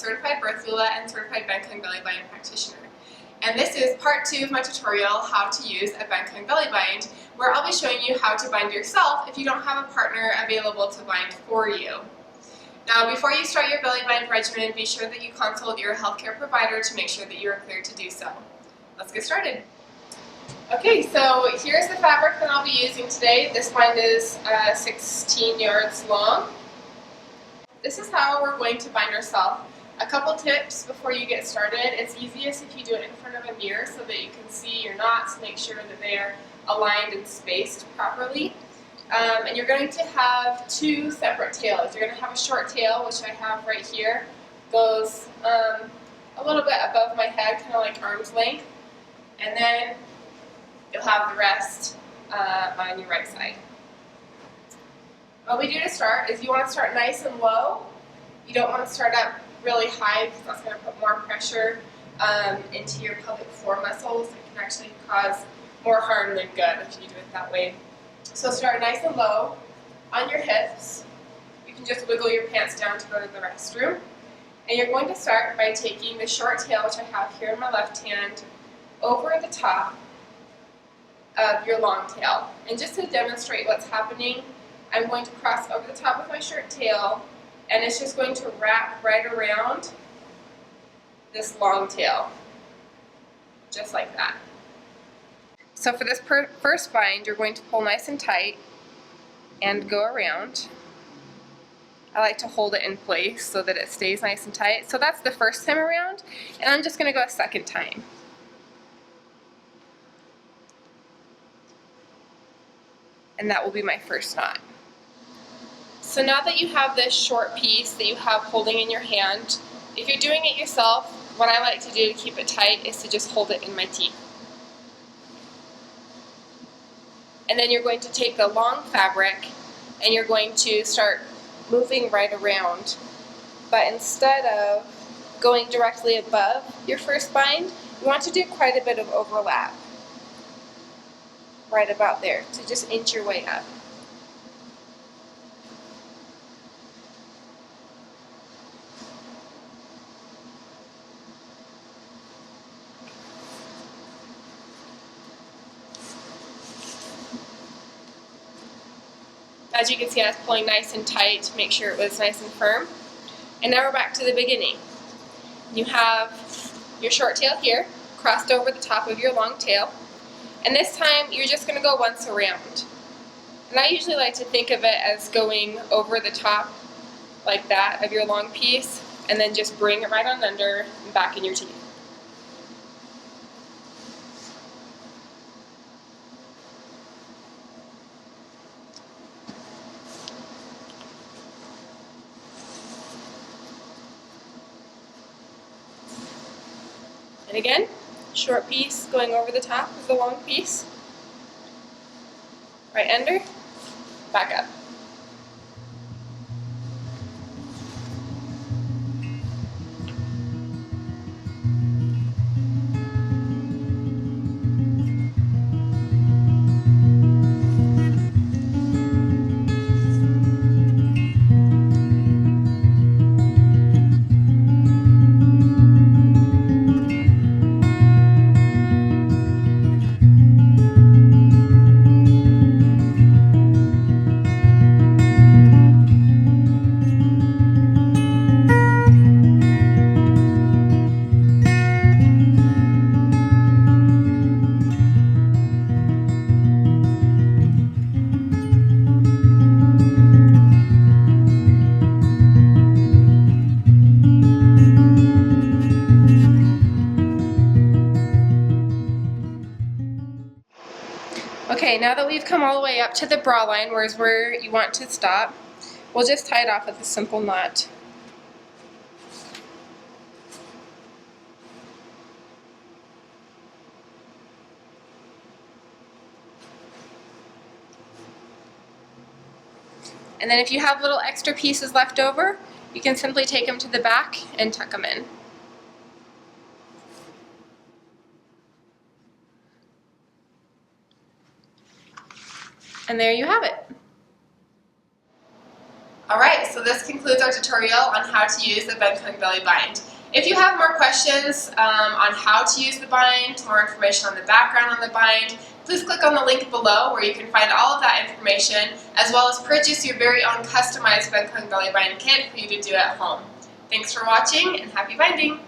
certified birth doula and certified Bengkung belly bind practitioner. And this is part 2 of my tutorial, how to use a Bengkung belly bind, where I'll be showing you how to bind yourself if you don't have a partner available to bind for you. Now, before you start your belly bind regimen, be sure that you consult your healthcare provider to make sure that you are cleared to do so. Let's get started. Okay, so here's the fabric that I'll be using today. This bind is 16 yards long. This is how we're going to bind ourselves. A couple tips before you get started. It's easiest if you do it in front of a mirror so that you can see your knots, make sure that they are aligned and spaced properly. And you're going to have 2 separate tails. You're going to have a short tail, which I have right here, goes a little bit above my head, kind of like arm's length, and then you'll have the rest on your right side. What we do to start is you want to start nice and low. You don't want to start up really high because that's going to put more pressure into your pelvic floor muscles. It can actually cause more harm than good if you do it that way. So start nice and low on your hips. You can just wiggle your pants down to go to the restroom. And you're going to start by taking the short tail, which I have here in my left hand, over the top of your long tail. And just to demonstrate what's happening, I'm going to cross over the top of my short tail, and it's just going to wrap right around this long tail, just like that. So for this first bind, you're going to pull nice and tight and go around. I like to hold it in place so that it stays nice and tight. So that's the first time around, and I'm just going to go a second time. And that will be my first knot. So now that you have this short piece that you have holding in your hand, if you're doing it yourself, what I like to do to keep it tight is to just hold it in my teeth. And then you're going to take the long fabric and you're going to start moving right around. But instead of going directly above your first bind, you want to do quite a bit of overlap. Right about there, to just inch your way up. As you can see, I was pulling nice and tight to make sure it was nice and firm. And now we're back to the beginning. You have your short tail here, crossed over the top of your long tail. And this time, you're just going to go once around. And I usually like to think of it as going over the top, like that, of your long piece, and then just bring it right on under and back in your teeth. And again, short piece going over the top of the long piece. Right under, back up. Okay, now that we've come all the way up to the bra line, where you want to stop, we'll just tie it off with a simple knot. And then if you have little extra pieces left over, you can simply take them to the back and tuck them in. And there you have it. Alright, so this concludes our tutorial on how to use the Bengkung belly bind. If you have more questions on how to use the bind, more information on the background on the bind, please click on the link below where you can find all of that information, as well as purchase your very own customized Bengkung belly bind kit for you to do at home. Thanks for watching and happy binding!